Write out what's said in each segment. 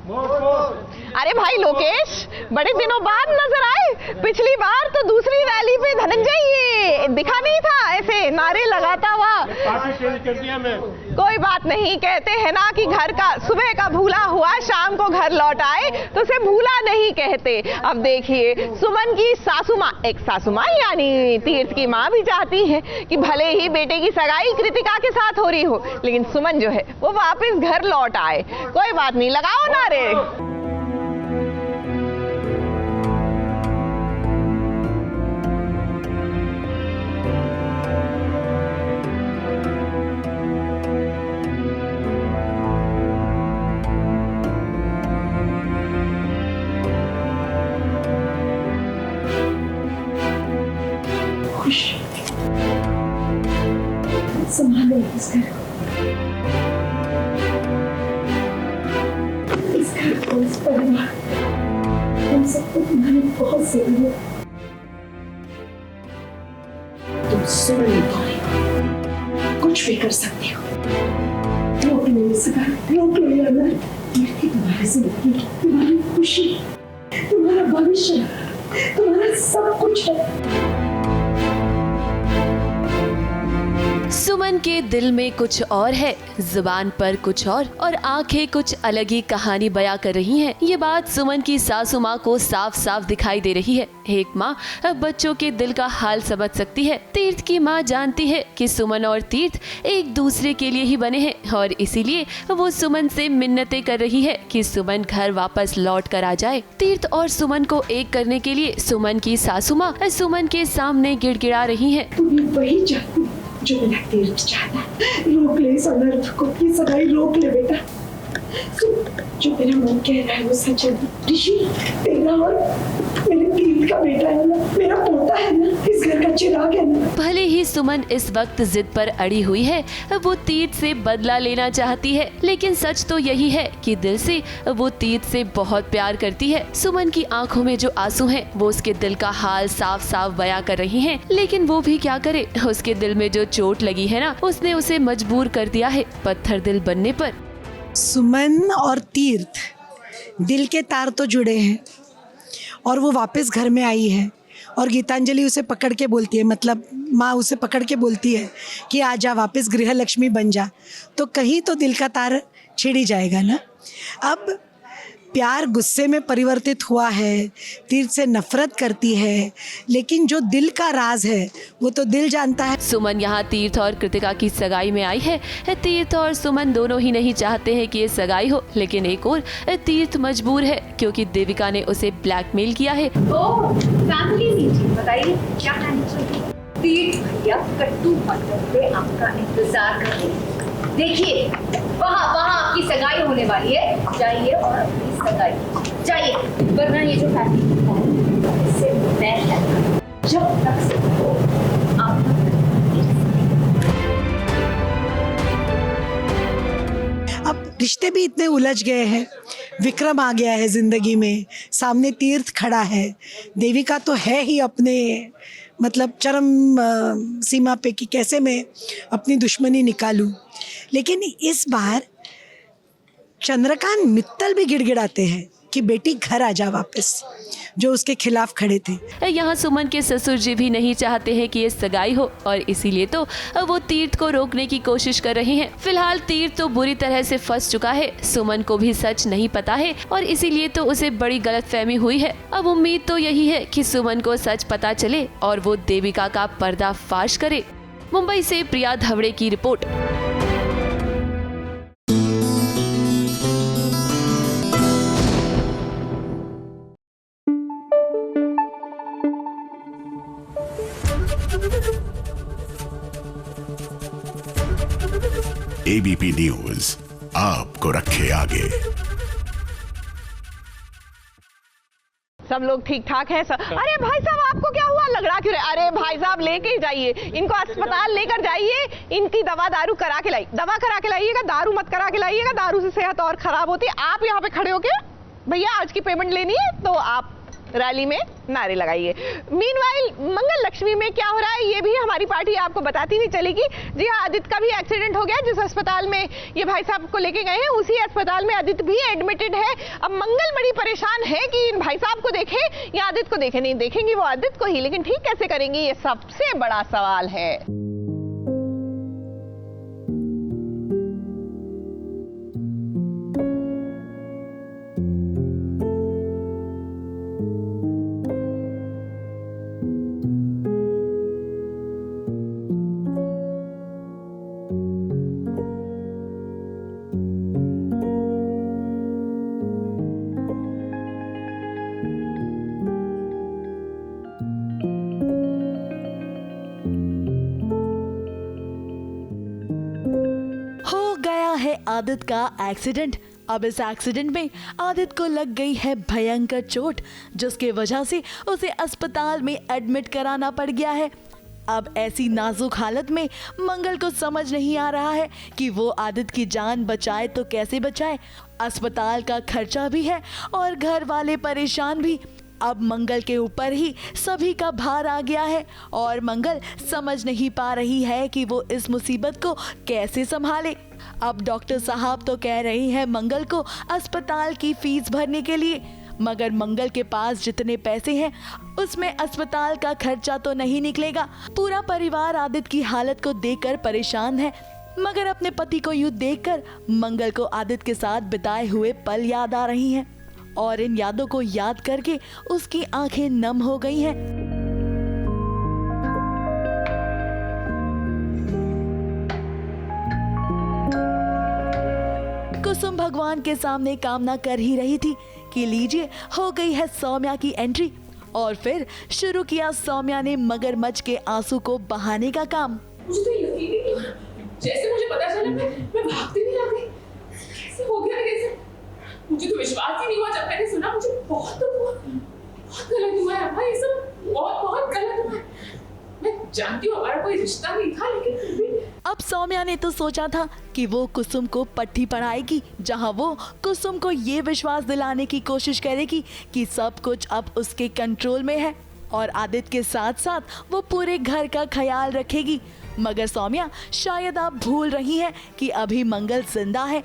अरे भाई लोकेश, बड़े दिनों बाद नजर आए। पिछली बार तो दूसरी रैली पे धनंजय ये दिखा नहीं था, ऐसे नारे लगाता हुआ। कोई बात नहीं, कहते हैं ना कि घर का सुबह का भूला हुआ शाम को घर लौट आए, तो उसे भूला नहीं कहते। अब देखिए, सुमन की सासू माँ, एक सासू माँ यानी तीर्थ की माँ भी चाहती है कि भले ही बेटे की सगाई कृतिका के साथ हो रही हो, लेकिन सुमन जो है वो वापस घर लौट आए। कोई बात नहीं, लगाओ नारे। खुश संभालो इस घर को, इस परिवार, हम सबको तुम्हारी बहुत जरूरत है। तुम सुन नहीं पाओ, कुछ भी कर सकती हो। रोक लो इस घर, रोक लो यार। कीर्ति तुम्हारी जिंदगी, तुम्हारी खुशी, तुम्हारा भविष्य, तुम्हारा सब कुछ है। सुमन के दिल में कुछ और है, जुबान पर कुछ और आंखें कुछ अलग ही कहानी बयां कर रही हैं। ये बात सुमन की सासू माँ को साफ साफ दिखाई दे रही है। एक माँ बच्चों के दिल का हाल समझ सकती है। तीर्थ की माँ जानती है कि सुमन और तीर्थ एक दूसरे के लिए ही बने हैं और इसीलिए वो सुमन से मिन्नतें कर रही है कि सुमन घर वापस लौट कर आ जाए। तीर्थ और सुमन को एक करने के लिए सुमन की सासू माँ सुमन के सामने गिड़गिड़ा रही है। वही चाहती जो मेरा तीर्थ चाहता है। रोक ले इस अनर्थ को, ये सगाई रोक ले बेटा। जो मेरा मन कह रहा है वो सच है। ऋषि तेरा और मेरे तीर्थ का बेटा है ना, मेरा पोता है ना, इस घर का चिराग है ना। भले ही सुमन इस वक्त जिद पर अड़ी हुई है, वो तीर्थ से बदला लेना चाहती है, लेकिन सच तो यही है कि दिल से वो तीर्थ से बहुत प्यार करती है। सुमन की आंखों में जो आंसू हैं, वो उसके दिल का हाल साफ साफ बयां कर रही हैं, लेकिन वो भी क्या करे। उसके दिल में जो चोट लगी है ना, उसने उसे मजबूर कर दिया है पत्थर दिल बनने पर। सुमन और तीर्थ दिल के तार तो जुड़े हैं और वो वापस घर में आई है और गीतांजलि उसे पकड़ के बोलती है, मतलब माँ उसे पकड़ के बोलती है कि आ जा, वापस गृह लक्ष्मी बन जा। तो कहीं तो दिल का तार छिड़ ही जाएगा ना। अब प्यार गुस्से में परिवर्तित हुआ है, तीर्थ से नफरत करती है, लेकिन जो दिल का राज है वो तो दिल जानता है। सुमन यहाँ तीर्थ और कृतिका की सगाई में आई है। तीर्थ और सुमन दोनों ही नहीं चाहते हैं कि ये सगाई हो, लेकिन एक और तीर्थ मजबूर है क्योंकि देविका ने उसे ब्लैकमेल किया है। बताइए क्या कहना चाहिए? तीर्थ भैया कट्टू पत्थर पे आपका इंतजार कर रहे हैं। देखिए वहाँ आपकी सगाई होने वाली है, जाइए और अपनी सगाई जाइए, वरना ये जो फैमिली इससे मैं जब तक से हो आप। अब रिश्ते भी इतने उलझ गए हैं। विक्रम आ गया है जिंदगी में, सामने तीर्थ खड़ा है, देविका तो है ही अपने मतलब चरम सीमा पे कि कैसे मैं अपनी दुश्मनी निकालूं। लेकिन इस बार चंद्रकांत मित्तल भी गिड़गिड़ाते हैं कि बेटी घर आ जा वापस, जो उसके खिलाफ खड़े थे। यहाँ सुमन के ससुर जी भी नहीं चाहते हैं कि ये सगाई हो और इसीलिए तो वो तीर्थ को रोकने की कोशिश कर रहे हैं। फिलहाल तीर्थ तो बुरी तरह से फंस चुका है। सुमन को भी सच नहीं पता है और इसीलिए तो उसे बड़ी गलतफहमी हुई है। अब उम्मीद तो यही है कि सुमन को सच पता चले और वो देविका का पर्दाफाश करे। मुंबई से प्रिया धवड़े की रिपोर्ट। एबीपी न्यूज आपको रखे आगे। सब लोग ठीक ठाक हैं सर? अरे भाई साहब आपको क्या हुआ, लग क्यों रहे? अरे भाई साहब लेके ही जाइए इनको, अस्पताल लेकर जाइए, इनकी दवा दारू करा के लाइए। दवा करा के लाइएगा, दारू मत करा के लाइएगा, दारू से सेहत और खराब होती है। आप यहाँ पे खड़े होके भैया आज की पेमेंट लेनी है तो आप रैली में नारे लगाइए। मीनवाइल मंगल लक्ष्मी में क्या हो रहा है ये भी हमारी पार्टी आपको बताती हुई चलेगी। जी हाँ, आदित्य का भी एक्सीडेंट हो गया। जिस अस्पताल में ये भाई साहब को लेके गए हैं उसी अस्पताल में आदित्य भी एडमिटेड है। परेशान है कि इन भाई साहब को देखे या आदित्य को देखे। नहीं देखेंगी वो आदित्य को ही, लेकिन ठीक कैसे करेंगी ये सबसे बड़ा सवाल है। आदित्य का एक्सीडेंट। अब इस एक्सीडेंट में आदित्य को लग गई है भयंकर चोट, जिसके वजह से उसे अस्पताल में एडमिट कराना पड़ गया है। अब ऐसी नाजुक हालत में मंगल को समझ नहीं आ रहा है कि वो आदित्य की जान बचाए तो कैसे बचाए। अस्पताल का खर्चा भी है और घर वाले परेशान भी। अब मंगल के ऊपर ही सभी का भार आ गया है और मंगल समझ नहीं पा रही है कि वो इस मुसीबत को कैसे संभाले। अब डॉक्टर साहब तो कह रहे हैं मंगल को अस्पताल की फीस भरने के लिए, मगर मंगल के पास जितने पैसे हैं उसमें अस्पताल का खर्चा तो नहीं निकलेगा। पूरा परिवार आदित्य की हालत को देखकर परेशान है, मगर अपने पति को यूं देखकर मंगल को आदित्य के साथ बिताए हुए पल याद आ रही हैं और इन यादों को याद करके उसकी आंखें नम हो गई हैं। कुसुम भगवान के सामने कामना कर ही रही थी कि लीजिए हो गई है सौम्या की एंट्री, और फिर शुरू किया सौम्या ने मगरमच्छ के आंसू को बहाने का काम। मुझे तो यकीन ही नहीं हो रहा, जैसे मुझे पता चला मैं भागती नहीं आ गई। कैसे हो गया कैसे? मुझे तो विश्वास ही नहीं हुआ जब मैंने सुना। मुझे बहुत गलत हुआ है अम्मा, ये सब बहुत गलत हुआ है। मैं जानती हूँ हमारा कोई रिश्ता नहीं था, लेकिन फिर भी। अब सौम्या ने तो सोचा था कि वो कुसुम को पट्टी पढ़ाएगी, जहां वो कुसुम को ये विश्वास दिलाने की कोशिश करेगी कि सब कुछ अब उसके कंट्रोल में है और आदित्य के साथ साथ वो पूरे घर का ख्याल रखेगी। मगर सौम्या, शायद आप भूल रही हैं कि अभी मंगल जिंदा है।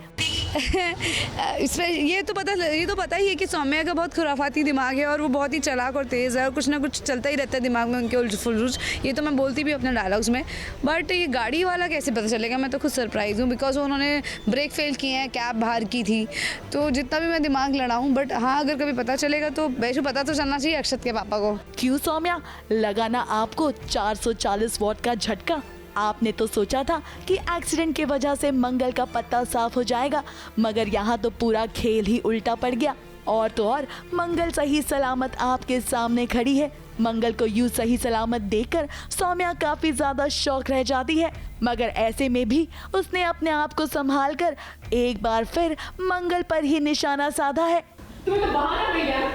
इसमें ये तो पता ही है कि सौम्या का बहुत खुराफाती दिमाग है और वो बहुत ही चालाक और तेज़ है और कुछ ना कुछ चलता ही रहता है दिमाग में उनके उलझ। ये तो मैं बोलती भी अपने डायलॉग्स में। बट ये गाड़ी वाला कैसे पता चलेगा? मैं तो खुद सरप्राइज हूँ, बिकॉज उन्होंने ब्रेक फेल किए हैं, कैब बाहर की थी, तो जितना भी मैं दिमाग लड़ाऊँ, बट हाँ अगर कभी पता चलेगा तो वैसे पता तो चलना चाहिए अक्षत के पापा को। क्यों सौम्या, लगा ना आपको 440 वॉट का झटका? आपने तो सोचा था कि एक्सीडेंट की वजह से मंगल का पत्ता साफ हो जाएगा, मगर यहाँ तो पूरा खेल ही उल्टा पड़ गया। और तो और मंगल सही सलामत आपके सामने खड़ी है। मंगल को यूं सही सलामत देखकर सौम्या काफी ज्यादा शौक रह जाती है, मगर ऐसे में भी उसने अपने आप को संभाल कर एक बार फिर मंगल पर ही निशाना साधा है। तुम्हें तो बहाना मिल गया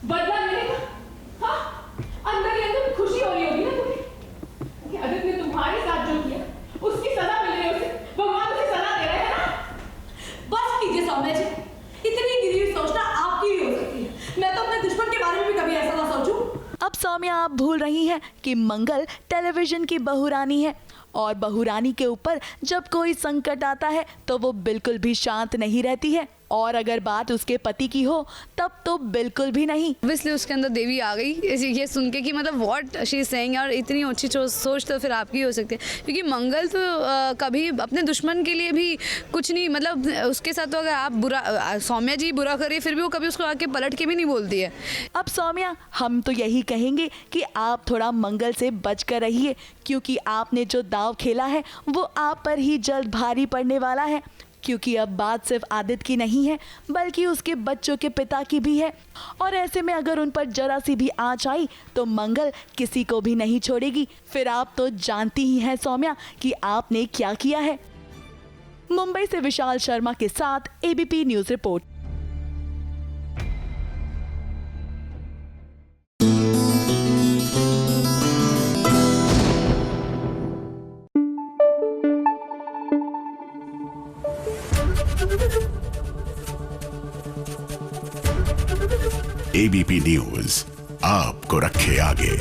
बदला लेने का। हाँ, अंदर ही अंदर खुशी हो रही होगी ना तुम्हें कि आदित्य ने तुम्हारे साथ जो किया उसकी सजा मिल रही है उसे। भगवान उसे सजा दे रहे हैं ना। बस कीजिए सौम्या जी, इतनी गिरी सोचना आपकी ही हो सकती है। मैं तो अपने दुश्मन के बारे में भी कभी ऐसा ना सोचूं। अब सौम्या, आप भूल रही हैं कि मंगल टेलीविजन की बहुरानी है और बहुरानी के ऊपर जब कोई संकट आता है तो वो बिल्कुल भी शांत नहीं रहती है, और अगर बात उसके पति की हो तब तो बिल्कुल भी नहीं। ऑब्वियसली उसके अंदर देवी आ गई ये सुन के कि मतलब व्हाट शी इज सेइंग, और इतनी अच्छी सोच तो फिर आपकी हो सकती है, क्योंकि मंगल तो कभी अपने दुश्मन के लिए भी कुछ नहीं, मतलब उसके साथ तो अगर आप बुरा सौम्या जी बुरा करिए फिर भी वो कभी उसको आके पलट के भी नहीं बोलती है। अब सौम्या, हम तो यही कहेंगे कि आप थोड़ा मंगल से बच कर रहिए, क्योंकि आपने जो दांव खेला है वो आप पर ही जल्द भारी पड़ने वाला है। क्योंकि अब बात सिर्फ आदित्य की नहीं है, बल्कि उसके बच्चों के पिता की भी है, और ऐसे में अगर उन पर जरा सी भी आंच आई तो मंगल किसी को भी नहीं छोड़ेगी। फिर आप तो जानती ही हैं सौम्या कि आपने क्या किया है। मुंबई से विशाल शर्मा के साथ ABP news report. ABP news आपको रखे आगे।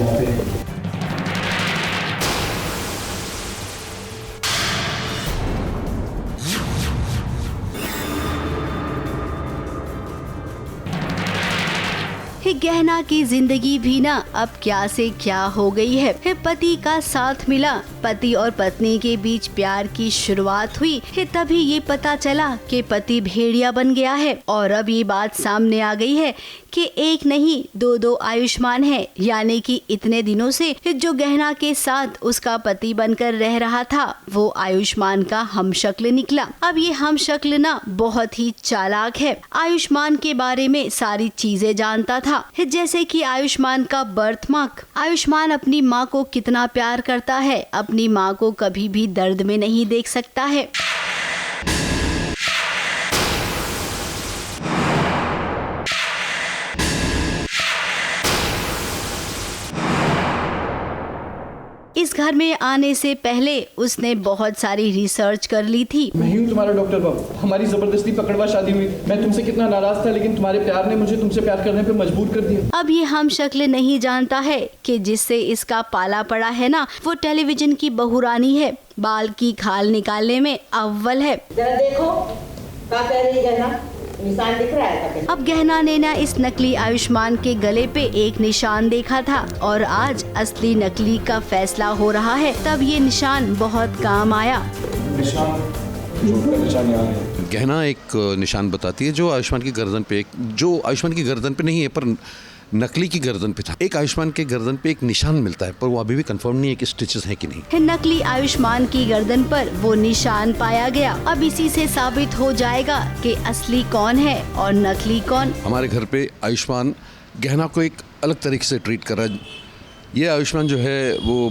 यहाँ पे गहना की जिंदगी भी ना अब क्या से क्या हो गई है। पति का साथ मिला, पति और पत्नी के बीच प्यार की शुरुआत हुई है, तभी ये पता चला कि पति भेड़िया बन गया है। और अब ये बात सामने आ गई है कि एक नहीं दो आयुष्मान है, यानी कि इतने दिनों से जो गहना के साथ उसका पति बनकर रह रहा था वो आयुष्मान का हमशक्ल निकला। अब ये हमशक्ल ना बहुत ही चालाक है, आयुष्मान के बारे में सारी चीजें जानता था, जैसे कि आयुष्मान का बर्थ मार्क, आयुष्मान अपनी माँ को कितना प्यार करता है, अपनी माँ को कभी भी दर्द में नहीं देख सकता है। इस घर में आने से पहले उसने बहुत सारी रिसर्च कर ली थी। मैं ही हूँ तुम्हारा डॉक्टर बाबू, हमारी जबरदस्ती पकड़वा शादी हुई। मैं तुमसे कितना नाराज था, लेकिन तुम्हारे प्यार ने मुझे तुमसे प्यार करने पे मजबूर कर दिया। अब ये हम शक्ल नहीं जानता है कि जिससे इसका पाला पड़ा है ना, वो टेलीविजन की बहुरानी है, बाल की खाल निकालने में अव्वल है। जरा देखो क्या कह रही है, निशान दिख रहा है। अब गहना ने ना इस नकली आयुष्मान के गले पे एक निशान देखा था और आज असली नकली का फैसला हो रहा है। तब ये निशान बहुत काम आया। गहना एक निशान बताती है जो आयुष्मान की गर्दन पे, जो आयुष्मान की गर्दन पे नहीं है पर नकली की गर्दन पे था। एक आयुष्मान के गर्दन पे एक निशान मिलता है पर वो अभी भी कंफर्म नहीं है कि स्टिचेस हैं कि नहीं। नकली आयुष्मान की गर्दन पर वो निशान पाया गया। अब इसी से साबित हो जाएगा कि असली कौन है और नकली कौन। हमारे घर पे आयुष्मान गहना को एक अलग तरीके से ट्रीट कर रहा है। ये आयुष्मान जो है वो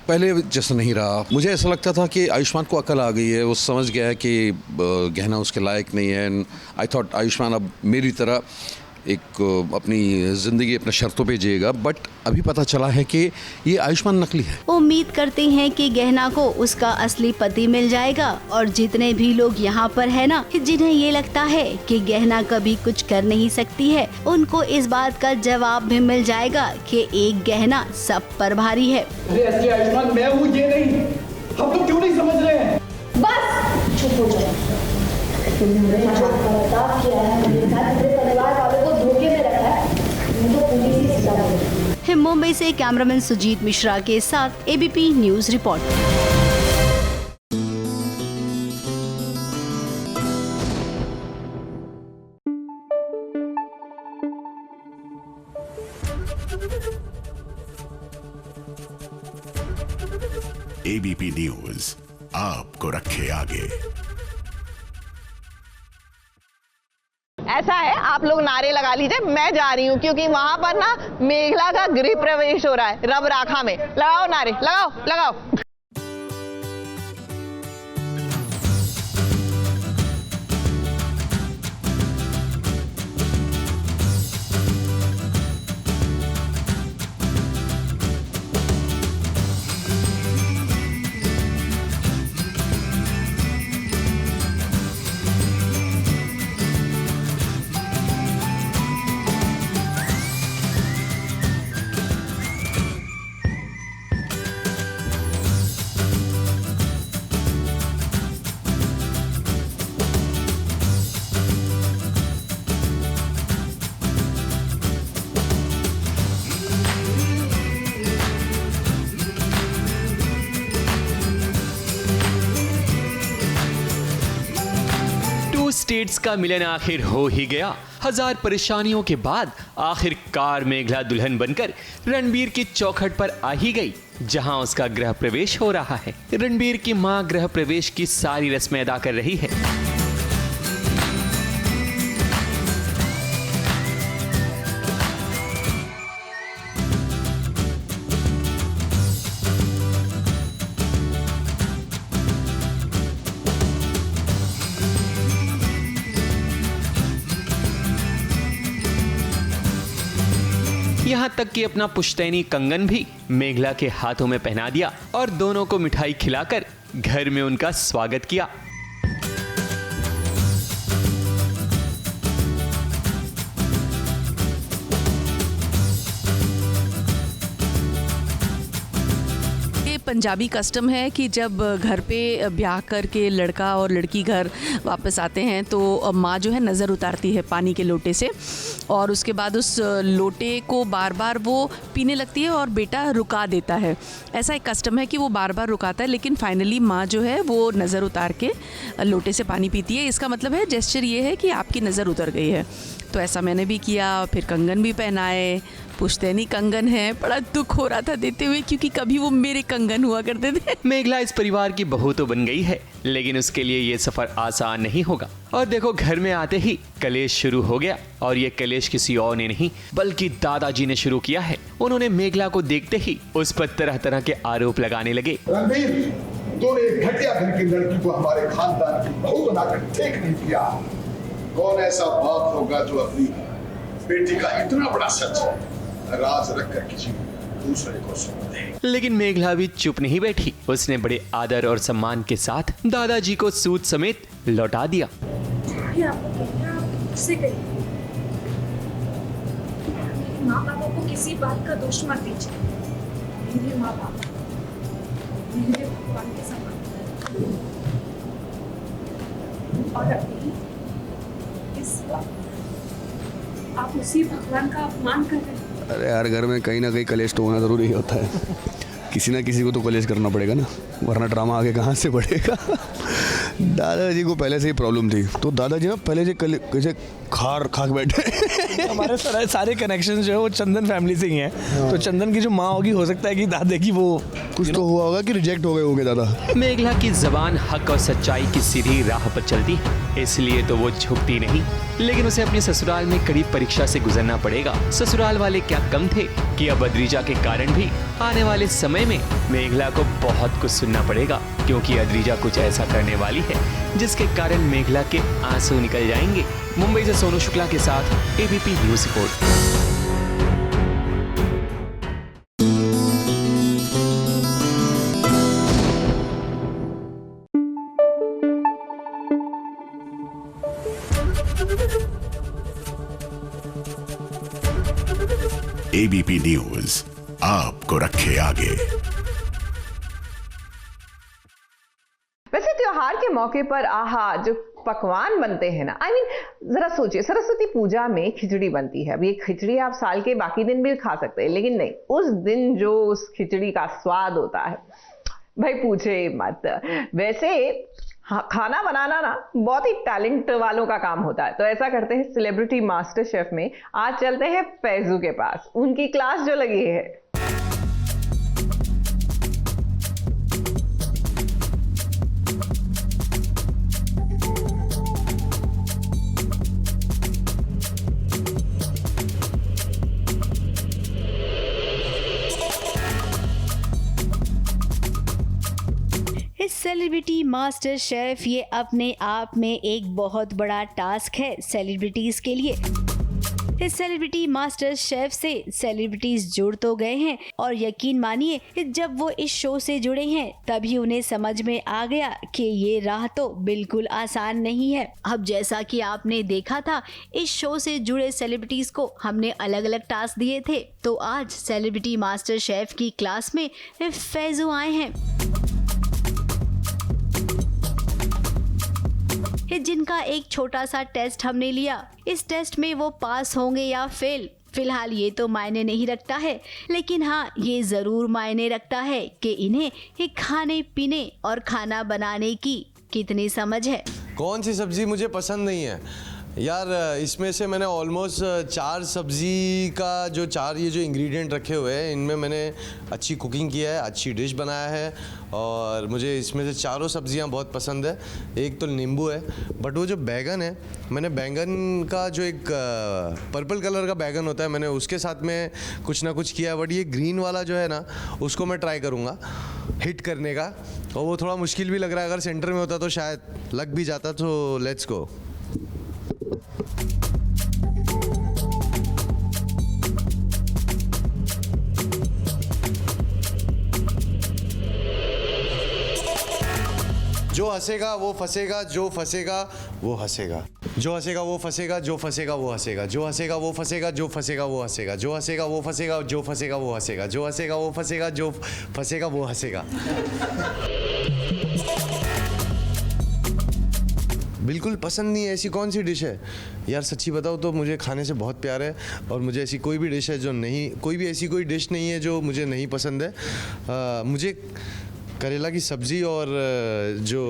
पहले जैसा नहीं रहा। मुझे ऐसा लगता था कि आयुष्मान को अकल आ गई है, वो समझ गया है कि गहना उसके लायक नहीं है। आई थॉट आयुष्मान अब मेरी तरह एक अपनी जिंदगी अपने शर्तों पे जिएगा, बट अभी पता चला है कि ये आयुष्मान नकली है। उम्मीद करते हैं कि गहना को उसका असली पति मिल जाएगा और जितने भी लोग यहाँ पर है ना, जिन्हें ये लगता है कि गहना कभी कुछ कर नहीं सकती है, उनको इस बात का जवाब भी मिल जाएगा कि एक गहना सब पर भारी है। अरे असली आयुष्मान मैं हूँ, ये नहीं। हम तो क्यों नहीं समझ रहे हैं? बस चुप हो जाओ। तुमने मेरे साथ बर्ताव किया है, मेरे साथ मेरे परिवार वालों को धोखे में रखा है, तुमको पुलिस ही सजा देगी। मुंबई से कैमरामैन सुजीत मिश्रा के साथ ABP news report. ABP news आपको रखे आगे। ऐसा है, आप लोग नारे लगा लीजिए, मैं जा रही हूँ क्योंकि वहां पर ना मेघला का गृह प्रवेश हो रहा है रब राखा में। लगाओ नारे, लगाओ लगाओ। स्टेट्स का मिलन आखिर हो ही गया। हजार परेशानियों के बाद आखिरकार मेघला दुल्हन बनकर रणबीर की चौखट पर आ ही गई, जहां उसका गृह प्रवेश हो रहा है। रणबीर की मां गृह प्रवेश की सारी रस्में अदा कर रही है। यहाँ तक कि अपना पुश्तैनी कंगन भी मेघला के हाथों में पहना दिया और दोनों को मिठाई खिलाकर घर में उनका स्वागत किया। पंजाबी कस्टम है कि जब घर पे ब्याह करके लड़का और लड़की घर वापस आते हैं तो माँ जो है नज़र उतारती है पानी के लोटे से, और उसके बाद उस लोटे को बार बार वो पीने लगती है और बेटा रुका देता है। ऐसा एक कस्टम है कि वो बार बार रुकाता है, लेकिन फाइनली माँ जो है वो नज़र उतार के लोटे से पानी पीती है। इसका मतलब है, जेस्चर ये है कि आपकी नज़र उतर गई है। तो ऐसा मैंने भी किया, फिर कंगन भी पहनाए। पुश्तैनी कंगन है, बड़ा दुख हो रहा था देते हुए क्योंकि कभी वो मेरे कंगन हुआ करते थे। मेघला इस परिवार की बहू तो बन गई है, लेकिन उसके लिए ये सफर आसान नहीं होगा। और देखो, घर में आते ही कलेश शुरू हो गया, और ये कलेश किसी और ने नहीं बल्कि दादाजी ने शुरू किया है। उन्होंने मेघला को देखते ही उस पर तरह तरह के आरोप लगाने लगे। रणबीर, तूने एक घटिया घर की लड़की को हमारे खानदान की बहू बनाकर ठीक नहीं किया। कौन ऐसा बाप होगा जो अपनी बेटी का इतना बड़ा सच राज रखकर किसी दूसरे को सौंप दे। लेकिन मेघला भी चुप नहीं बैठी। उसने बड़े आदर और सम्मान के साथ दादाजी को सूद समेत लौटा दिया। माँ बाबा को किसी बात का दोष मत दीजिए। मेरे माँ बाबा मेरे भगवान के समान, और अभी इस वक्त आप उसी भगवान का अपमान कर रहे हैं। अरे यार, घर में कहीं ना कहीं कलेश तो होना ज़रूरी होता है। किसी ना किसी को तो कलेश करना पड़ेगा ना, वरना ड्रामा आगे कहाँ से बढ़ेगा। दादाजी को पहले से ही प्रॉब्लम थी, तो दादाजी ना पहले से कैसे खा के बैठे। हमारे सारे कनेक्शन जो है वो चंदन फैमिली से ही हैं। तो चंदन की जो माँ होगी, हो सकता है कि दादा की वो कुछ तो हुआ होगा कि रिजेक्ट हो गए होंगे दादा। मेघला की जबान हक और सच्चाई की सीधी राह पर चलती है, इसलिए तो वो झुकती नहीं। लेकिन उसे अपने ससुराल में कड़ी परीक्षा से गुजरना पड़ेगा। ससुराल वाले क्या कम थे कि अब अद्रिजा के कारण भी आने वाले समय में मेघला को बहुत कुछ सुनना पड़ेगा, क्योंकि अद्रिजा कुछ ऐसा करने वाली है जिसके कारण मेघला के आंसू निकल जाएंगे। मुंबई से सोनू शुक्ला के साथ ABP news report. ABP news आपको रखे आगे। वैसे त्योहार के मौके पर आहा जो पकवान बनते हैं ना, जरा सोचिए, सरस्वती पूजा में खिचड़ी बनती है। अब ये खिचड़ी आप साल के बाकी दिन भी खा सकते हैं, लेकिन नहीं, उस दिन जो उस खिचड़ी का स्वाद होता है, भाई पूछे मत। वैसे हाँ, खाना बनाना ना बहुत ही टैलेंट वालों का काम होता है। तो ऐसा करते हैं, सेलिब्रिटी मास्टर शेफ में आज चलते हैं फैजू के पास। उनकी क्लास जो लगी है। सेलिब्रिटी मास्टर शेफ ये अपने आप में एक बहुत बड़ा टास्क है सेलिब्रिटीज के लिए। इस सेलिब्रिटी मास्टर शेफ से सेलिब्रिटीज जुड़ तो गए हैं, और यकीन मानिए जब वो इस शो से जुड़े हैं तभी उन्हें समझ में आ गया कि ये राह तो बिल्कुल आसान नहीं है। अब जैसा कि आपने देखा था, इस शो से जुड़े सेलिब्रिटीज को हमने अलग अलग टास्क दिए थे, तो आज सेलिब्रिटी मास्टर शेफ की क्लास में फैजू आए हैं, जिनका एक छोटा सा टेस्ट हमने लिया। इस टेस्ट में वो पास होंगे या फेल, फिलहाल ये तो मायने नहीं रखता है, लेकिन हाँ ये ज़रूर मायने रखता है कि इन्हें एक खाने पीने और खाना बनाने की कितनी समझ है। कौन सी सब्ज़ी मुझे पसंद नहीं है यार, इसमें से मैंने ऑलमोस्ट 4 सब्ज़ी का जो 4 ये जो इंग्रेडिएंट रखे हुए हैं, इनमें मैंने अच्छी कुकिंग किया है, अच्छी डिश बनाया है, और मुझे इसमें से चारों सब्जियां बहुत पसंद है। एक तो नींबू है, बट वो जो बैगन है, मैंने बैंगन का जो एक पर्पल कलर का बैगन होता है, मैंने उसके साथ में कुछ ना कुछ किया, बट ये ग्रीन वाला जो है ना, उसको मैं ट्राई करूँगा हिट करने का, और वो थोड़ा मुश्किल भी लग रहा है। अगर सेंटर में होता तो शायद लग भी जाता। तो लेट्स गो। जो हंसेगा वो फंसेगा, जो फंसेगा वो हंसेगा। जो हंसेगा वो फंसेगा, जो फंसेगा वो हंसेगा, जो हंसेगा वो फंसेगा, जो फंसेगा वो हंसेगा, जो हंसेगा वो फंसेगा, जो फंसेगा वो हंसेगा, जो हंसेगा वो फंसेगा, जो फंसेगा वो हंसेगा। बिल्कुल पसंद नहीं है। ऐसी कौन सी डिश है यार, सच्ची बताओ तो मुझे खाने से बहुत प्यार है और मुझे ऐसी कोई भी डिश है जो नहीं, कोई भी ऐसी कोई डिश नहीं है जो मुझे नहीं पसंद है। मुझे करेला की सब्ज़ी और जो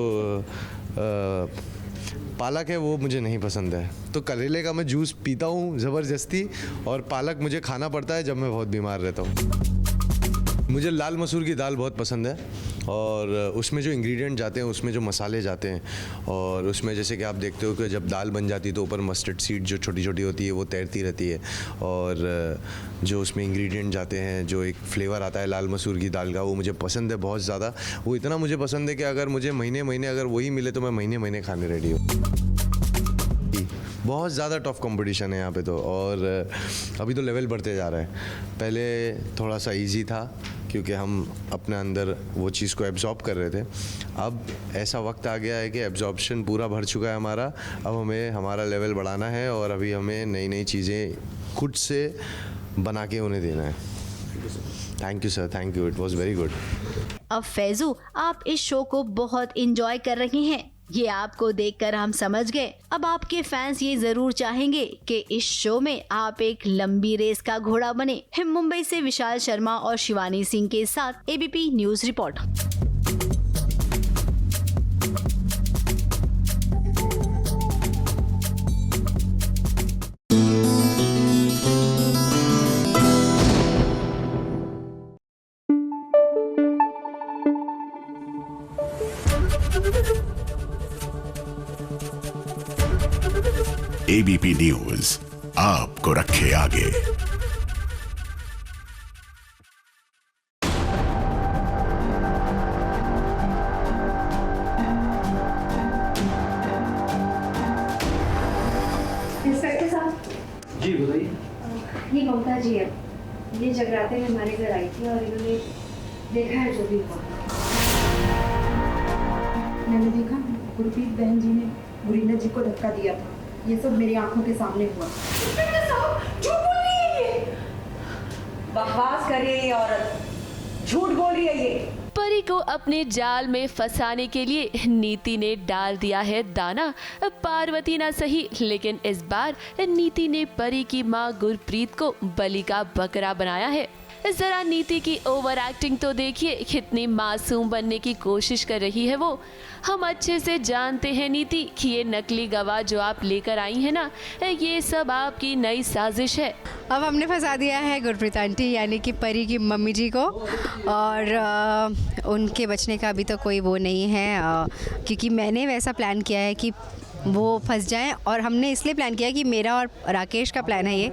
पालक है वो मुझे नहीं पसंद है। तो करेले का मैं जूस पीता हूँ ज़बरदस्ती और पालक मुझे खाना पड़ता है जब मैं बहुत बीमार रहता हूँ। मुझे लाल मसूर की दाल बहुत पसंद है और उसमें जो इंग्रेडिएंट जाते हैं, उसमें जो मसाले जाते हैं और उसमें जैसे कि आप देखते हो कि जब दाल बन जाती है तो ऊपर मस्टर्ड सीड जो छोटी छोटी होती है वो तैरती रहती है और जो उसमें इंग्रेडिएंट जाते हैं, जो एक फ्लेवर आता है लाल मसूर की दाल का, वो मुझे पसंद है बहुत ज़्यादा। वो इतना मुझे पसंद है कि अगर मुझे महीने महीने अगर वही मिले तो मैं महीने महीने खाने रेडी हूँ। बहुत ज़्यादा टफ कंपटीशन है यहाँ पे तो, और अभी तो लेवल बढ़ते जा रहा है। पहले थोड़ा सा इजी था क्योंकि हम अपने अंदर वो चीज़ को एब्जॉर्ब कर रहे थे। अब ऐसा वक्त आ गया है कि एब्जॉर्प्शन पूरा भर चुका है हमारा। अब हमें हमारा लेवल बढ़ाना है और अभी हमें नई नई चीज़ें खुद से बना के उन्हें देना है। Thank you sir, thank you, it was very good. अब फैजू, आप इस शो को बहुत इंजॉय कर रही हैं, ये आपको देखकर हम समझ गए। अब आपके फैंस ये जरूर चाहेंगे कि इस शो में आप एक लंबी रेस का घोड़ा बने। मुंबई से विशाल शर्मा और शिवानी सिंह के साथ ABP news report. ABP news आपको रखे आगे। इंस्पेक्टर साहब जी बताइए। ये ममता जी है, ये जगराते में हमारे घर आई थी और इन्होंने देखा है जो भी हुआ। मैंने देखा गुरप्रीत बहन जी ने मुरीना जी को धक्का दिया था, ये सब मेरी आंखों के सामने हुआ। झूठ बोल रही है ये, बकवास कर रही है ये औरत, झूठ बोल रही है ये। परी को अपने जाल में फंसाने के लिए नीति ने डाल दिया है दाना। पार्वती ना सही, लेकिन इस बार नीति ने परी की मां गुरप्रीत को बलि का बकरा बनाया है। जरा नीति की ओवर एक्टिंग तो देखिए, कितनी मासूम बनने की कोशिश कर रही है वो। हम अच्छे से जानते हैं नीति कि ये नकली गवाह जो आप लेकर आई हैं ना, ये सब आपकी नई साजिश है। अब हमने फंसा दिया है गुरप्रीत आंटी यानी कि परी की मम्मी जी को, और उनके बचने का अभी तो कोई वो नहीं है, क्योंकि मैंने वैसा प्लान किया है कि वो फंस जाएं, और हमने इसलिए प्लान किया कि मेरा और राकेश का प्लान है ये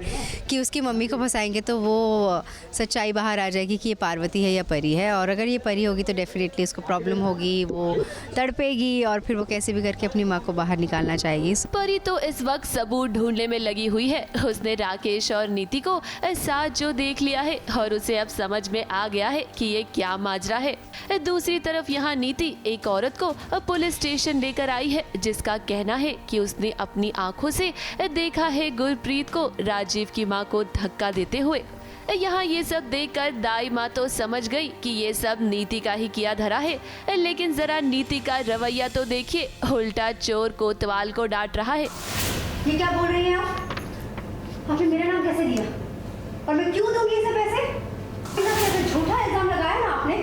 कि उसकी मम्मी को फंसाएंगे तो वो सच्चाई बाहर आ जाएगी कि ये पार्वती है या परी है, और अगर ये परी होगी तो डेफिनेटली उसको प्रॉब्लम होगी, वो तड़पेगी और फिर वो कैसे भी करके अपनी माँ को बाहर निकालना चाहेगी। परी तो इस वक्त सबूत ढूंढने में लगी हुई है। उसने राकेश और नीति को साथ जो देख लिया है और उसे अब समझ में आ गया है कि ये क्या माजरा है। दूसरी तरफ यहाँ नीति एक औरत को पुलिस स्टेशन लेकर आई है, जिसका कहना है कि उसने अपनी आंखों से देखा है गुरप्रीत को राजीव की मां को धक्का देते हुए। यहाँ ये सब देखकर दाई माँ तो समझ गई कि ये सब नीति का ही किया धरा है, लेकिन जरा नीति का रवैया तो देखिए, उल्टा चोर कोतवाल को डांट रहा है। ये क्या बोल रही हैं आप? आपने मेरा नाम कैसे दिया और मैं क्यों दूंगी इसे पैसे? इतना झूठा इल्जाम लगाया ना आपने,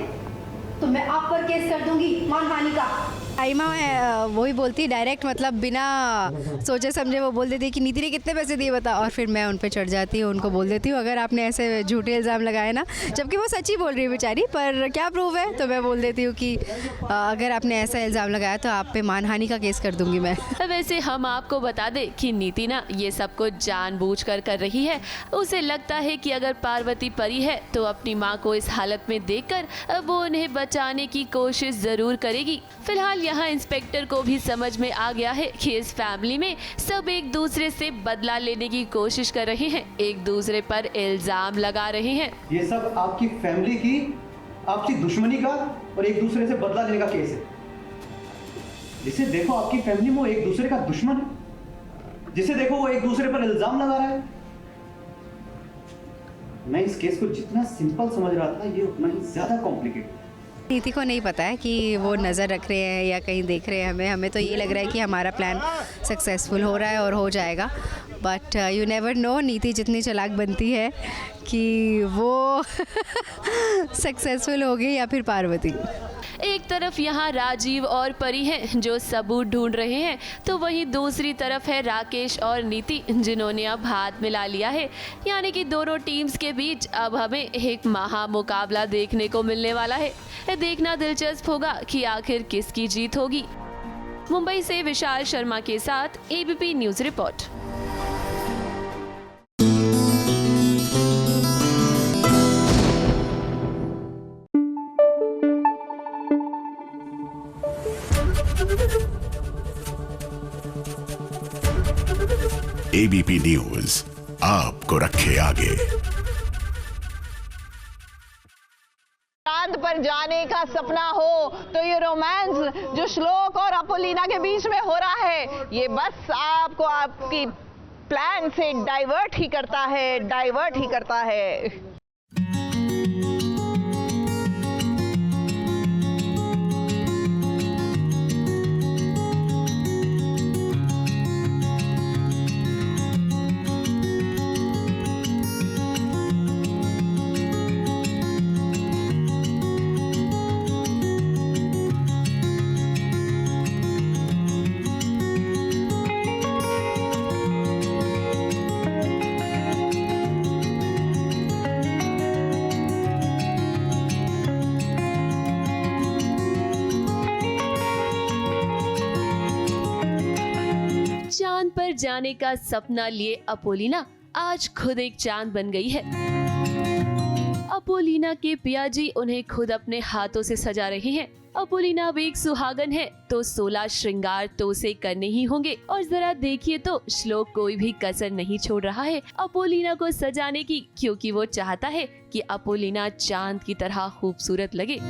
तो मैं आप पर केस कर दूंगी मानहानि का। आईमा वही बोलती डायरेक्ट, मतलब बिना सोचे समझे वो बोल देती कि नीति ने कितने पैसे दिए बता, और फिर मैं उन पे चढ़ जाती हूँ, उनको बोल देती हूँ अगर आपने ऐसे झूठे इल्ज़ाम लगाए ना, जबकि वो सच्ची बोल रही है बेचारी, पर क्या प्रूफ है, तो मैं बोल देती हूँ कि अगर आपने ऐसा इल्ज़ाम लगाया तो आप पे मानहानि का केस कर दूंगी मैं। वैसे हम आपको बता दें कि नीति ना ये सब कुछ जानबूझकर कर रही है। उसे लगता है कि अगर पार्वती परी है तो अपनी माँ को इस हालत में देखकर वो उन्हें बचाने की कोशिश जरूर करेगी। फिलहाल यहाँ इंस्पेक्टर को भी समझ में आ गया है कि इस फैमिली में सब एक दूसरे से बदला लेने की कोशिश कर रहे हैं, एक दूसरे पर इल्जाम लगा रहे हैं। ये सब आपकी फैमिली की आपसी दुश्मनी का और एक दूसरे से बदला लेने का केस है। जिसे देखो आपकी फैमिली में एक दूसरे का दुश्मन है। जिसे देखो वो एक दूसरे पर इल्जाम लगा रहा है। मैं इस केस को जितना सिंपल समझ रहा था ये उतना ही ज्यादा कॉम्प्लिकेटेड। नीति को नहीं पता है कि वो नज़र रख रहे हैं या कहीं देख रहे हैं हमें तो ये लग रहा है कि हमारा प्लान सक्सेसफुल हो रहा है और हो जाएगा। बट यू नेवर नो, नीति जितनी चालाक बनती है कि वो सक्सेसफुल होगी या फिर पार्वती। एक तरफ यहाँ राजीव और परी हैं जो सबूत ढूंढ रहे हैं, तो वहीं दूसरी तरफ है राकेश और नीति जिन्होंने अब हाथ मिला लिया है। यानी कि दोनों टीम्स के बीच अब हमें एक महा मुकाबला देखने को मिलने वाला है। देखना दिलचस्प होगा कि आखिर किसकी जीत होगी। मुंबई से विशाल शर्मा के साथ ABP news report. ABP news आपको रखे आगे। चांद पर जाने का सपना हो तो ये रोमांस जो श्लोक और अपोलिना के बीच में हो रहा है, ये बस आपको आपकी प्लान से डाइवर्ट ही करता है। चांद पर जाने का सपना लिए अपोलिना आज खुद एक चांद बन गई है। अपोलिना के पियाजी उन्हें खुद अपने हाथों से सजा रहे हैं। अपोलिना अब एक सुहागन है तो 16 श्रृंगार तो उसे करने ही होंगे। और जरा देखिए तो श्लोक कोई भी कसर नहीं छोड़ रहा है अपोलिना को सजाने की, क्योंकि वो चाहता है कि अपोलिना चांद की तरह खूबसूरत लगे।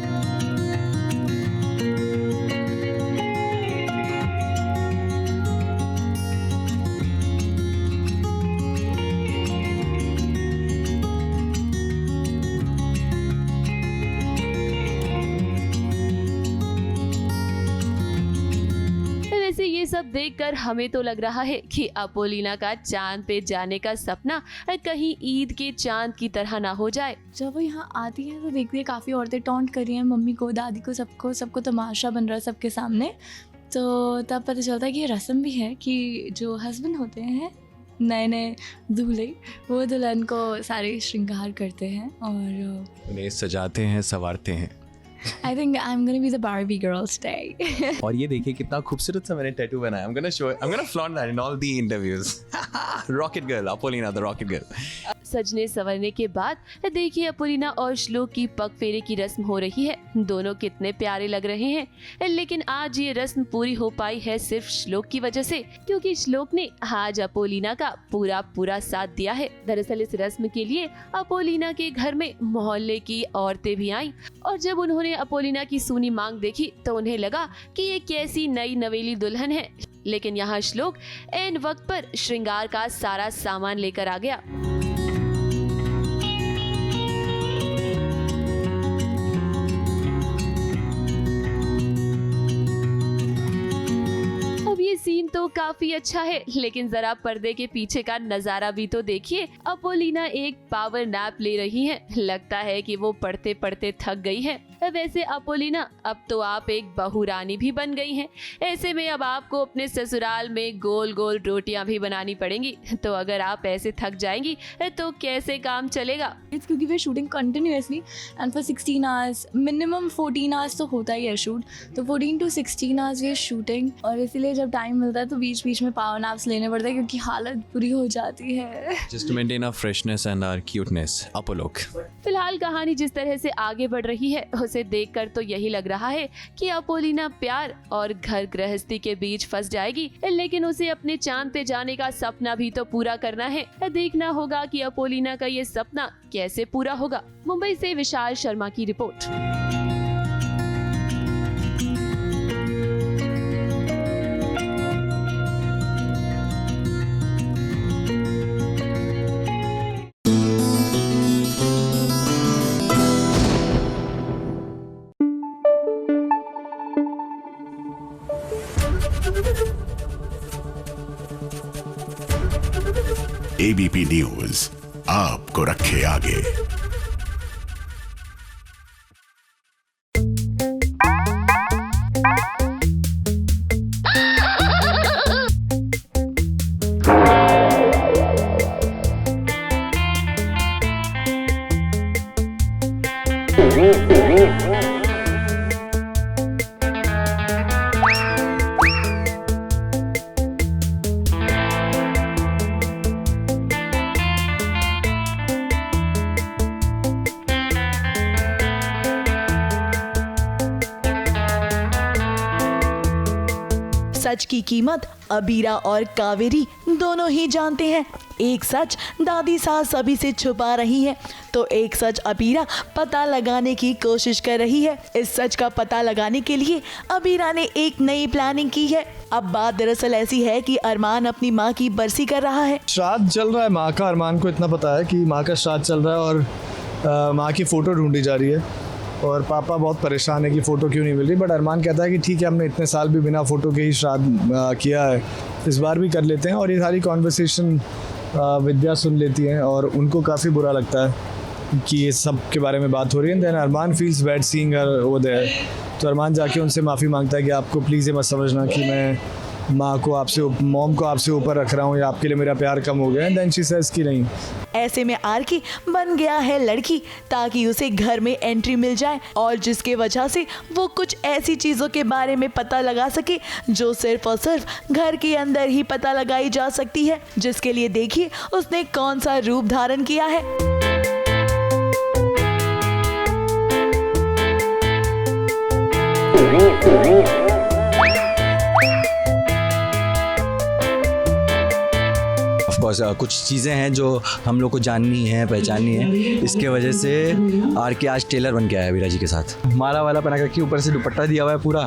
ये सब देखकर हमें तो लग रहा है कि अपोलिना का चांद पे जाने का सपना कहीं ईद के चांद की तरह ना हो जाए। जब वो यहाँ आती है तो देखती है काफ़ी औरतें टॉन्ट कर रही हैं, मम्मी को, दादी को, सबको तमाशा बन रहा है सबके सामने। तो तब पता चलता है कि ये रस्म भी है कि जो हस्बैंड होते हैं नए नए दूल्हे, वो दुल्हन को सारे श्रृंगार करते हैं और उन्हें सजाते हैं, संवारते हैं। I think I'm gonna be the Barbie girl today. और ये देखिए कितना खूबसूरत सा मैंने टैटू बनाया। I'm gonna flaunt that in all the interviews. Rocket girl, Apollina the rocket girl. सजने संवरने के बाद देखिए अपोलिना और श्लोक की पग फेरे की रस्म हो रही है। दोनों कितने प्यारे लग रहे हैं, लेकिन आज ये रस्म पूरी हो पाई है सिर्फ श्लोक की वजह से, क्योंकि श्लोक ने आज अपोलिना का पूरा साथ दिया है। दरअसल इस रस्म के लिए अपोलिना के घर में मोहल्ले की औरतें भी आईं और जब उन्होंने अपोलिना की सूनी मांग देखी तो उन्हें लगा कि ये कैसी नई नवेली दुल्हन है। लेकिन यहाँ श्लोक ऐन वक्त पर श्रृंगार का सारा सामान लेकर आ गया। ये सीन तो काफी अच्छा है, लेकिन जरा पर्दे के पीछे का नजारा भी तो देखिए। अपोलिना एक पावर नैप ले रही हैं। लगता है कि वो पढ़ते पढ़ते थक गई है। वैसे अपोलिना, अब तो आप एक बहू रानी भी बन गई हैं। ऐसे में अब आपको अपने ससुराल में गोल गोल रोटियां भी बनानी पड़ेंगी। तो अगर आप ऐसे थक जाएंगी तो कैसे काम चलेगा? क्योंकि वे shooting continuously and for 16 hours, minimum 14 hours तो होता ही है शूट। तो 14 to 16 आवर्स ये शूटिंग, और इसीलिए जब टाइम मिलता है तो बीच बीच में पावर नैप्स लेने पड़ते हैं क्योंकि हालत बुरी हो जाती है। Just to maintain our freshness and our cuteness. अपोलोक। फिलहाल कहानी जिस तरह से आगे बढ़ रही है उसे देखकर तो यही लग रहा है कि अपोलिना प्यार और घर गृहस्थी के बीच फंस जाएगी, लेकिन उसे अपने चांद पे जाने का सपना भी तो पूरा करना है। देखना होगा कि अपोलिना का ये सपना कैसे पूरा होगा। मुंबई से विशाल शर्मा की रिपोर्ट। एबीपी न्यूज आपको रखे आगे। सच की कीमत अबीरा और कावेरी दोनों ही जानते हैं। एक सच दादी सास सभी से छुपा रही है, तो एक सच अबीरा पता लगाने की कोशिश कर रही है। इस सच का पता लगाने के लिए अबीरा ने एक नई प्लानिंग की है। अब बात दरअसल ऐसी है कि अरमान अपनी माँ की बरसी कर रहा है। श्राद्ध चल रहा है माँ का, अरमान को इतना पता है कि माँ का श्राद्ध चल रहा है और माँ की फ़ोटो ढूंढी जा रही है और पापा बहुत परेशान है कि फ़ोटो क्यों नहीं मिल रही। बट अरमान कहता है कि ठीक है, हमने इतने साल भी बिना फ़ोटो के ही श्राद्ध किया है, इस बार भी कर लेते हैं। और ये सारी कॉन्वर्सेशन विद्या सुन लेती हैं और उनको काफ़ी बुरा लगता है कि ये सब के बारे में बात हो रही है। Then Arman feels bad seeing her over there. तो अरमान जाके उनसे माफ़ी मांगता है कि आपको प्लीज़ ये मत समझना कि मैं मॉम को आपसे ऊपर रख रहा हूँ या आपके लिए मेरा प्यार कम हो गया है। देन शी सेज कि नहीं। ऐसे में आरके बन गया है लड़की ताकि उसे घर में एंट्री मिल जाए और जिसके वजह से वो कुछ ऐसी चीज़ों के बारे में पता लगा सके जो सिर्फ और सिर्फ घर के अंदर ही पता लगाई जा सकती है। जिसके लिए देखिए उसने कौन सा रूप धारण किया है। कुछ चीज़ें हैं जो हम लोग को जाननी है, पहचाननी है। इसके वजह से आरके आज टेलर बन के आया अबीरा जी के साथ। माला वाला पहना करके ऊपर से दुपट्टा दिया हुआ है पूरा,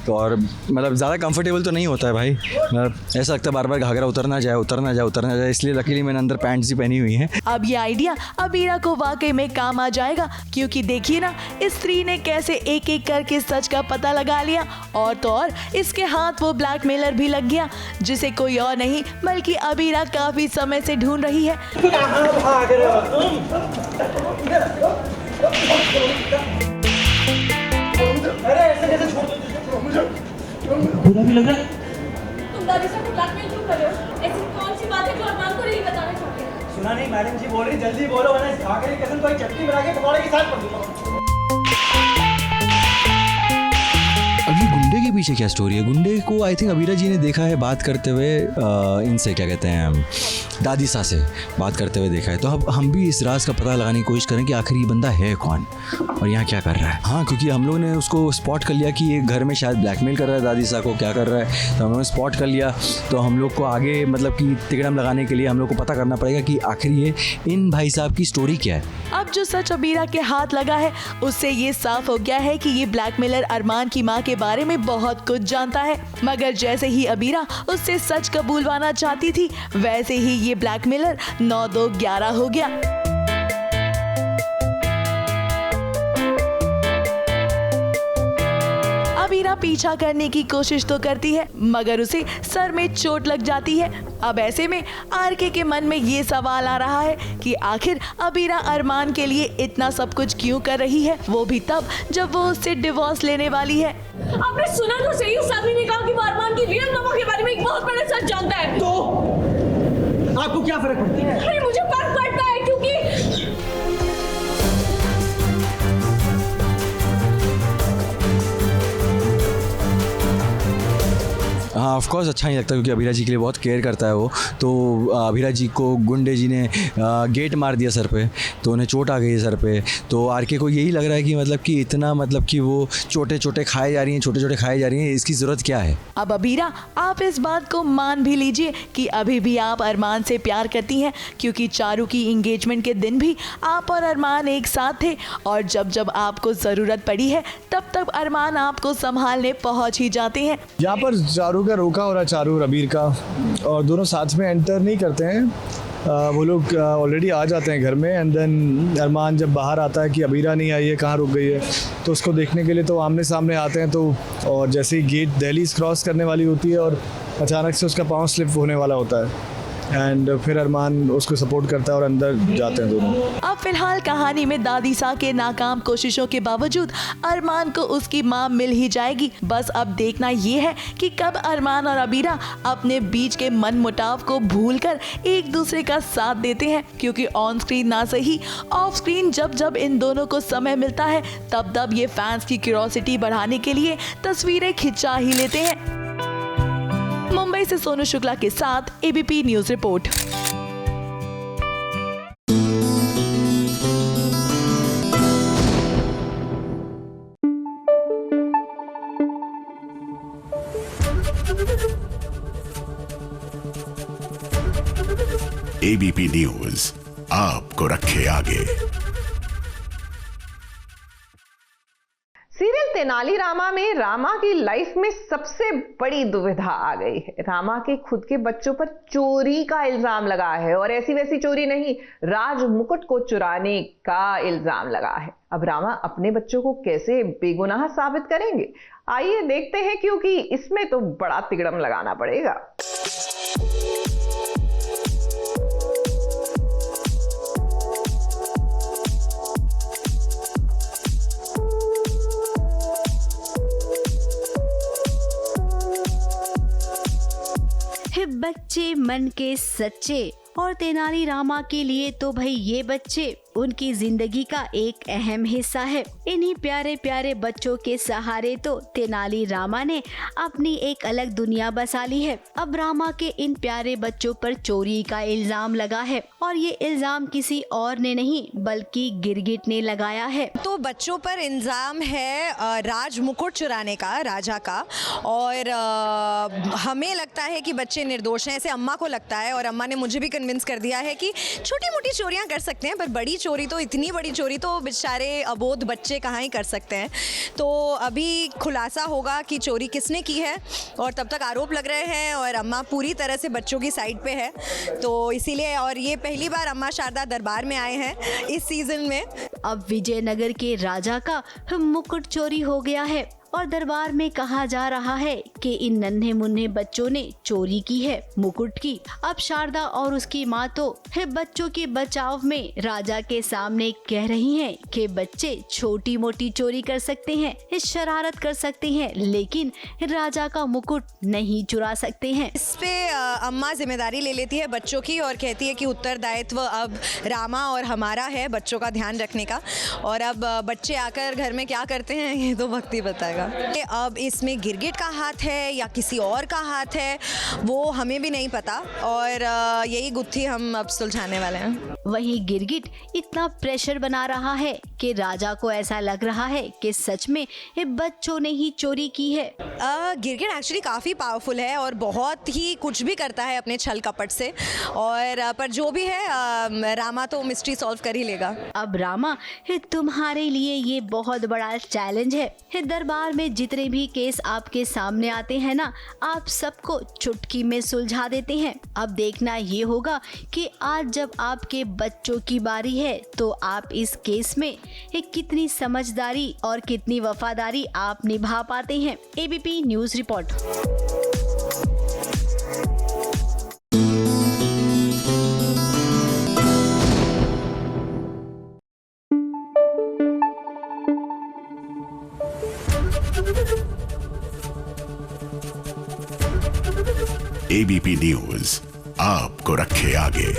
तो और मतलब ज़्यादा कंफर्टेबल तो नहीं होता है भाई। ऐसा लगता है बार बार घाघरा उतरना जाए, इसलिए लकीली मैंने अंदर पैंट्स ही पहनी हुई हैं। अब ये आइडिया अबीरा को वाकई में काम आ जाएगा, क्योंकि देखिए ना इस स्त्री ने कैसे एक एक करके सच का पता लगा लिया और तो और इसके हाथ वो ब्लैकमेलर भी लग गया, जिसे कोई और नहीं बल्कि अबीरा काफी समय से ढूंढ रही है। अरे ऐसे कैसे छोड़ बुरा भी लग रहा है। तुम दादी साहब को ब्लैकमेल क्यों कर रहे हो? ऐसी कौन सी बात है जो अरमान को नहीं बताना चाहते? सुना नहीं मैडम जी बोल रही, जल्दी बोलो वरना इस खाके की कसम कोई चटनी बना के पकौड़े के साथ पड़ दूंगा। अब ये गुंडे के पीछे क्या स्टोरी है? गुंडे को आई थिंक अबीरा जी ने देखा है बात करते हुए इनसे, क्या कहते हैं, दादी सा से बात करते हुए देखा है। तो अब हम भी इस राज का पता लगाने की कोशिश करें कि आखिर ये बंदा है कौन और यहाँ क्या कर रहा है। हाँ, क्योंकि हम लोग ने उसको स्पॉट कर लिया कि ये घर में शायद ब्लैकमेल कर रहा है दादी सा को, क्या कर रहा है, तो हम लोग ने स्पॉट कर लिया। तो हम लोग को आगे मतलब कि तिकड़म लगाने के लिए हम लोग को पता करना पड़ेगा कि आखिर ये इन भाई साहब की स्टोरी क्या है। अब जो सच अबीरा के हाथ लगा है उससे ये साफ हो गया है कि ये ब्लैकमेलर अरमान की माँ के बारे में बहुत कुछ जानता है। मगर जैसे ही अबीरा उससे सच कबूलवाना चाहती थी, वैसे ही ये ब्लैकमेलर 9-2-11 हो गया। अबीरा पीछा करने की कोशिश तो करती है, मगर उसे सर में चोट लग जाती है। अब ऐसे में आरके के मन में ये सवाल आ रहा है कि आखिर अबीरा अरमान के लिए इतना सब कुछ क्यों कर रही है, वो भी तब जब वो उससे डिवोर्स लेने वाली है। आपने सुना तो सही, उस आदमी ने कहा कि वो अरमान की रियल मामा के बारे में एक बहुत बड़ा सच जानता है। तो आपको क्या फर्क पड़ता है? अरे मुझे फर्क पड़ता है, क्योंकि हाँ ऑफ कोर्स अच्छा नहीं लगता, क्योंकि अबीरा जी के लिए बहुत केयर करता है वो। तो अबीरा जी को गुंडे जी ने गेट मार दिया सर पे, तो उन्हें चोट आ गई है सर पे। तो आरके को यही लग रहा है कि मतलब कि इतना मतलब कि वो छोटे छोटे खाए जा रही हैं, इसकी ज़रूरत क्या है। अब अबीरा आप इस बात को मान भी लीजिए कि अभी भी आप अरमान से प्यार करती हैं, क्योंकि चारू की इंगेजमेंट के दिन भी आप और अरमान एक साथ थे और जब जब आपको ज़रूरत पड़ी है तब तब अरमान आपको संभालने पहुँच ही जाते हैं। यहाँ पर चारू का रोका हो रहा है, चारू और अबीर का, और दोनों साथ में एंटर नहीं करते हैं। वो लोग ऑलरेडी आ जाते हैं घर में एंड देन अरमान जब बाहर आता है कि अबीरा नहीं आई है, कहाँ रुक गई है, तो उसको देखने के लिए तो आमने सामने आते हैं। तो और जैसे ही गेट दहलीज क्रॉस करने वाली होती है और अचानक से उसका पाँव स्लिप होने वाला होता है, एंड फिर अरमान उसको सपोर्ट करता है और अंदर जाते हैं दोनों। अब फिलहाल कहानी में दादी सा के नाकाम कोशिशों के बावजूद अरमान को उसकी मां मिल ही जाएगी। बस अब देखना ये है कि कब अरमान और अबीरा अपने बीच के मनमुटाव को भूलकर एक दूसरे का साथ देते हैं, क्योंकि ऑन स्क्रीन ना सही ऑफ स्क्रीन जब जब इन दोनों को समय मिलता है तब तब ये फैंस की क्यूरियोसिटी बढ़ाने के लिए तस्वीरें खिंचा ही लेते हैं। मुंबई से सोनू शुक्ला के साथ ABP news report. ABP news आपको रखे आगे। सीरियल तेनाली रामा में रामा की लाइफ में सबसे बड़ी दुविधा आ गई है। रामा के खुद के बच्चों पर चोरी का इल्जाम लगा है, और ऐसी वैसी चोरी नहीं, राज मुकुट को चुराने का इल्जाम लगा है। अब रामा अपने बच्चों को कैसे बेगुनाह साबित करेंगे, आइए देखते हैं, क्योंकि इसमें तो बड़ा तिगड़म लगाना पड़ेगा। बच्चे मन के सच्चे, और तेनाली रामा के लिए तो भाई ये बच्चे उनकी जिंदगी का एक अहम हिस्सा है। इन्हीं प्यारे प्यारे बच्चों के सहारे तो तेनाली रामा ने अपनी एक अलग दुनिया बसा ली है। अब रामा के इन प्यारे बच्चों पर चोरी का इल्जाम लगा है, और ये इल्जाम किसी और ने नहीं बल्कि गिरगिट ने लगाया है। तो बच्चों पर इल्जाम है राज मुकुट चुराने का, राजा का, और हमें लगता है कि बच्चे निर्दोष हैं, ऐसे अम्मा को लगता है, और अम्मा ने मुझे भी कन्विंस कर दिया है कि छोटी मोटी चोरियां कर सकते हैं, पर बड़ी चोरी तो, इतनी बड़ी चोरी तो बेचारे अबोध बच्चे कहाँ ही कर सकते हैं। तो अभी खुलासा होगा कि चोरी किसने की है, और तब तक आरोप लग रहे हैं, और अम्मा पूरी तरह से बच्चों की साइड पे है। तो इसीलिए, और ये पहली बार अम्मा शारदा दरबार में आए हैं इस सीजन में। अब विजयनगर के राजा का मुकुट चोरी हो गया है, और दरबार में कहा जा रहा है कि इन नन्हे मुन्ने बच्चों ने चोरी की है मुकुट की। अब शारदा और उसकी माँ तो बच्चों के बचाव में राजा के सामने कह रही हैं कि बच्चे छोटी मोटी चोरी कर सकते हैं, शरारत कर सकते हैं, लेकिन राजा का मुकुट नहीं चुरा सकते हैं। इस पे अम्मा जिम्मेदारी ले लेती है बच्चों की, और कहती है कि उत्तरदायित्व अब रामा और हमारा है बच्चों का ध्यान रखने का। और अब बच्चे आकर घर में क्या करते हैं ये तो वक्त ही बताएगा। अब इसमें गिरगिट का हाथ है या किसी और का हाथ है वो हमें भी नहीं पता, और यही गुत्थी हम अब सुलझाने वाले हैं। वहीं गिरगिट इतना प्रेशर बना रहा है कि राजा को ऐसा लग रहा है कि सच में ये बच्चों ने ही चोरी की है। गिरगिट एक्चुअली काफ़ी पावरफुल है और बहुत ही कुछ भी करता है अपने छल कपट से, और पर जो भी है रामा तो मिस्ट्री सॉल्व कर ही लेगा। अब रामा तुम्हारे लिए ये बहुत बड़ा चैलेंज है। दरबार में जितने भी केस आपके सामने आते हैं ना, आप सबको चुटकी में सुलझा देते हैं। अब देखना ये होगा कि आज जब आपके बच्चों की बारी है तो आप इस केस में कितनी समझदारी और कितनी वफादारी आप निभा पाते हैं। ABP news report. ABP news आपको रखे आगे।